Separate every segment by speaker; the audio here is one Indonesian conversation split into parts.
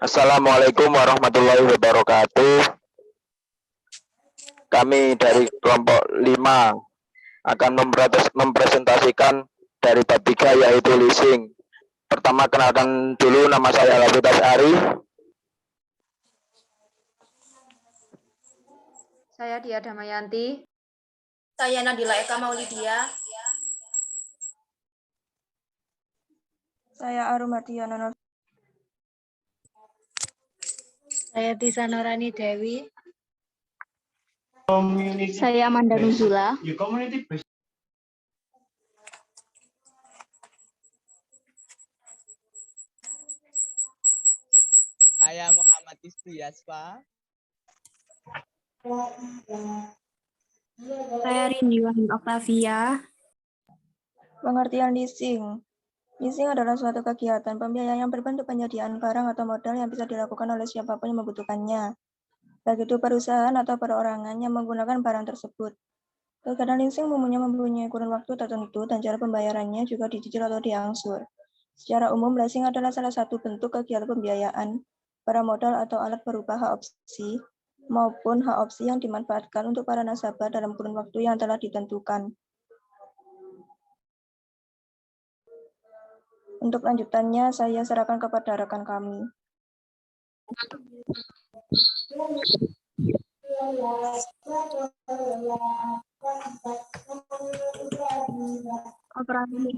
Speaker 1: Assalamualaikum warahmatullahi wabarakatuh. Kami dari kelompok 5 akan mempresentasikan dari bab 3 yaitu leasing. Pertama kenalkan dulu, nama saya Lapitas Ari.
Speaker 2: Saya Dia Damayanti.
Speaker 3: Saya Nadila Eka Maulidia.
Speaker 4: Saya Arumardiana.
Speaker 5: Saya Tisa Nurani Dewi.
Speaker 6: Saya Amanda Nuzula.
Speaker 7: Saya Muhammad Istiasfa.
Speaker 5: Saya Rindiwan Octavia.
Speaker 4: Pengertian leasing. Leasing adalah suatu kegiatan pembiayaan yang berbentuk penyediaan barang atau modal yang bisa dilakukan oleh siapapun yang membutuhkannya, baik itu perusahaan atau perorangan yang menggunakan barang tersebut. Kegiatan leasing umumnya mempunyai kurun waktu tertentu dan cara pembayarannya juga dicicil atau diangsur. Secara umum, leasing adalah salah satu bentuk kegiatan pembiayaan barang modal atau alat berupa hak opsi maupun hak opsi yang dimanfaatkan untuk para nasabah dalam kurun waktu yang telah ditentukan. Untuk lanjutannya, saya serahkan kepada rekan kami.
Speaker 5: Operasi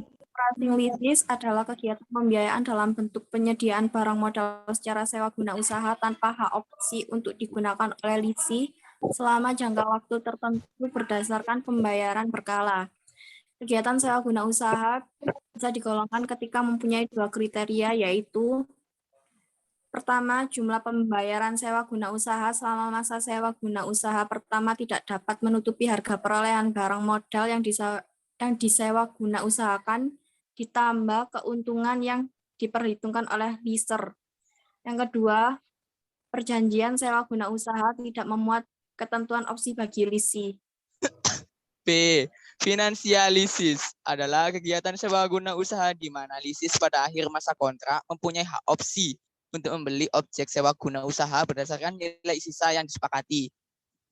Speaker 5: leasing adalah kegiatan pembiayaan dalam bentuk penyediaan barang modal secara sewa guna usaha tanpa hak opsi untuk digunakan oleh lisi selama jangka waktu tertentu berdasarkan pembayaran berkala. Kegiatan sewa guna usaha bisa digolongkan ketika mempunyai dua kriteria, yaitu pertama, jumlah pembayaran sewa guna usaha selama masa sewa guna usaha pertama tidak dapat menutupi harga perolehan barang modal yang disewa guna usahakan, ditambah keuntungan yang diperhitungkan oleh leaser. Yang kedua, perjanjian sewa guna usaha tidak memuat ketentuan opsi bagi lisi.
Speaker 7: B. Financial leases adalah kegiatan sewa guna usaha di mana leases pada akhir masa kontrak mempunyai hak opsi untuk membeli objek sewa guna usaha berdasarkan nilai sisa yang disepakati.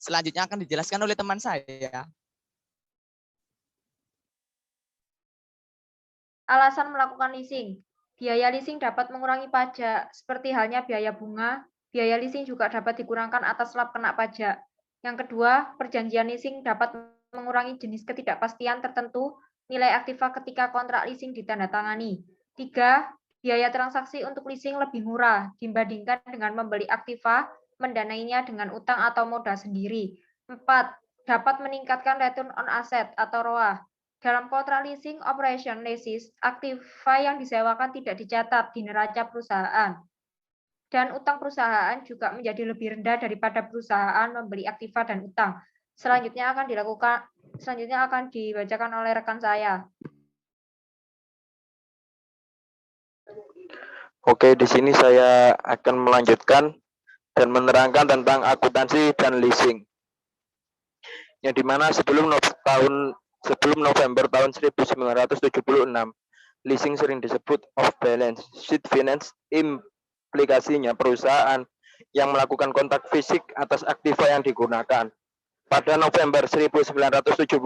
Speaker 7: Selanjutnya akan dijelaskan oleh teman saya.
Speaker 2: Alasan melakukan leasing. Biaya leasing dapat mengurangi pajak, seperti halnya biaya bunga. Biaya leasing juga dapat dikurangkan atas slab kena pajak. Yang kedua, perjanjian leasing dapat mengurangi jenis ketidakpastian tertentu nilai aktiva ketika kontrak leasing ditandatangani. 3. Biaya transaksi untuk leasing lebih murah dibandingkan dengan membeli aktiva, mendanainya dengan utang atau modal sendiri. 4. Dapat meningkatkan return on asset atau ROA. Dalam kontrak leasing operation leases, aktiva yang disewakan tidak dicatat di neraca perusahaan. Dan utang perusahaan juga menjadi lebih rendah daripada perusahaan membeli aktiva dan utang. Selanjutnya akan dibacakan oleh rekan saya.
Speaker 1: Oke, di sini saya akan melanjutkan dan menerangkan tentang akuntansi dan leasing. Yang dimana sebelum November tahun 1976, leasing sering disebut off balance sheet finance. Implikasinya perusahaan yang melakukan kontak fisik atas aktiva yang digunakan. Pada November 1976,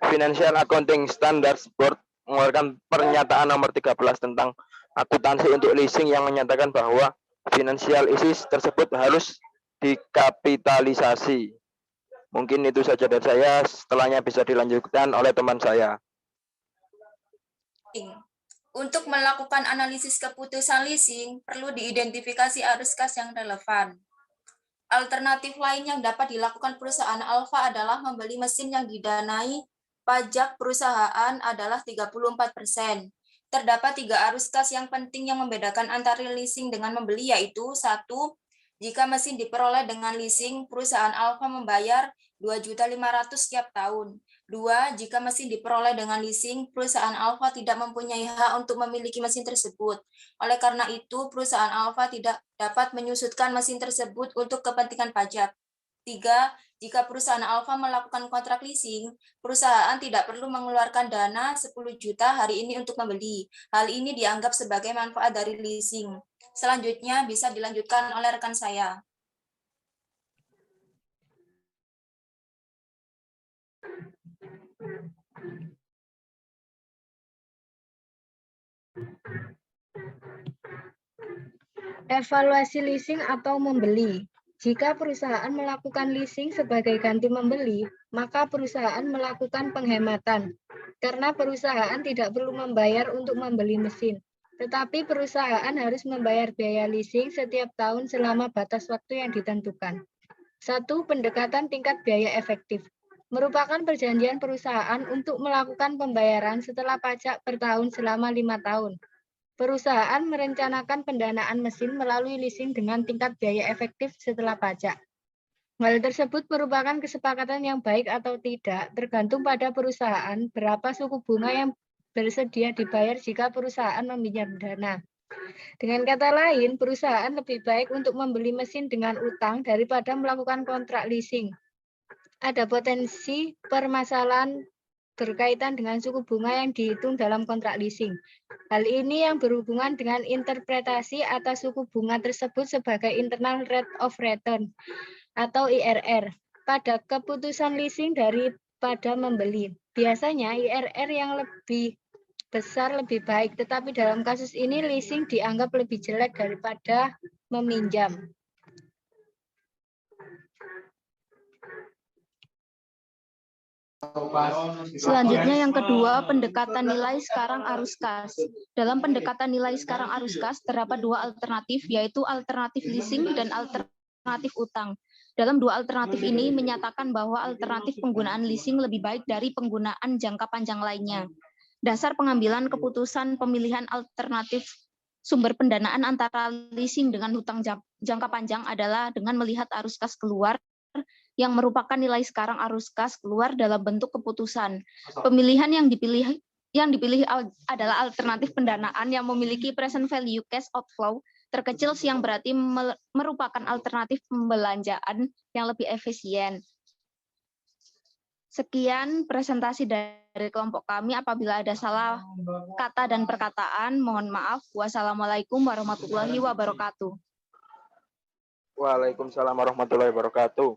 Speaker 1: Financial Accounting Standards Board mengeluarkan pernyataan nomor 13 tentang akuntansi untuk leasing yang menyatakan bahwa financial assets tersebut harus dikapitalisasi. Mungkin itu saja dari saya, setelahnya bisa dilanjutkan oleh teman saya.
Speaker 3: Untuk melakukan analisis keputusan leasing, perlu diidentifikasi arus kas yang relevan. Alternatif lain yang dapat dilakukan perusahaan Alfa adalah membeli mesin yang didanai pajak perusahaan adalah 34%. Terdapat 3 arus kas yang penting yang membedakan antara leasing dengan membeli, yaitu 1. Jika mesin diperoleh dengan leasing, perusahaan Alfa membayar 2.500.000 setiap tahun. 2. Jika mesin diperoleh dengan leasing, perusahaan Alfa tidak mempunyai hak untuk memiliki mesin tersebut. Oleh karena itu, perusahaan Alfa tidak dapat menyusutkan mesin tersebut untuk kepentingan pajak. 3. Jika perusahaan Alfa melakukan kontrak leasing, perusahaan tidak perlu mengeluarkan dana 10 juta hari ini untuk membeli. Hal ini dianggap sebagai manfaat dari leasing. Selanjutnya bisa dilanjutkan oleh rekan saya.
Speaker 8: Evaluasi leasing atau membeli. Jika perusahaan melakukan leasing sebagai ganti membeli, maka perusahaan melakukan penghematan karena perusahaan tidak perlu membayar untuk membeli mesin. Tetapi perusahaan harus membayar biaya leasing setiap tahun selama batas waktu yang ditentukan. 1. Pendekatan tingkat biaya efektif. Merupakan perjanjian perusahaan untuk melakukan pembayaran setelah pajak per tahun selama 5 tahun. Perusahaan merencanakan pendanaan mesin melalui leasing dengan tingkat biaya efektif setelah pajak. Hal tersebut merupakan kesepakatan yang baik atau tidak, tergantung pada perusahaan berapa suku bunga yang bersedia dibayar jika perusahaan meminjam dana. Dengan kata lain, perusahaan lebih baik untuk membeli mesin dengan utang daripada melakukan kontrak leasing. Ada potensi permasalahan berkaitan dengan suku bunga yang dihitung dalam kontrak leasing. Hal ini yang berhubungan dengan interpretasi atas suku bunga tersebut sebagai internal rate of return atau IRR pada keputusan leasing daripada membeli. Biasanya IRR yang lebih besar lebih baik, tetapi dalam kasus ini leasing dianggap lebih jelek daripada meminjam.
Speaker 6: Selanjutnya yang kedua, pendekatan nilai sekarang arus kas. Dalam pendekatan nilai sekarang arus kas terdapat dua alternatif, yaitu alternatif leasing dan alternatif utang. Dalam dua alternatif ini menyatakan bahwa alternatif penggunaan leasing lebih baik dari penggunaan jangka panjang lainnya. Dasar pengambilan keputusan pemilihan alternatif sumber pendanaan antara leasing dengan hutang jangka panjang adalah dengan melihat arus kas keluar yang merupakan nilai sekarang arus kas keluar dalam bentuk keputusan. Pemilihan yang dipilih adalah alternatif pendanaan yang memiliki present value cash outflow terkecil yang berarti merupakan alternatif pembelanjaan yang lebih efisien. Sekian presentasi dari kelompok kami. Apabila ada salah kata dan perkataan, mohon maaf. Wassalamualaikum warahmatullahi wabarakatuh.
Speaker 1: Waalaikumsalam warahmatullahi wabarakatuh.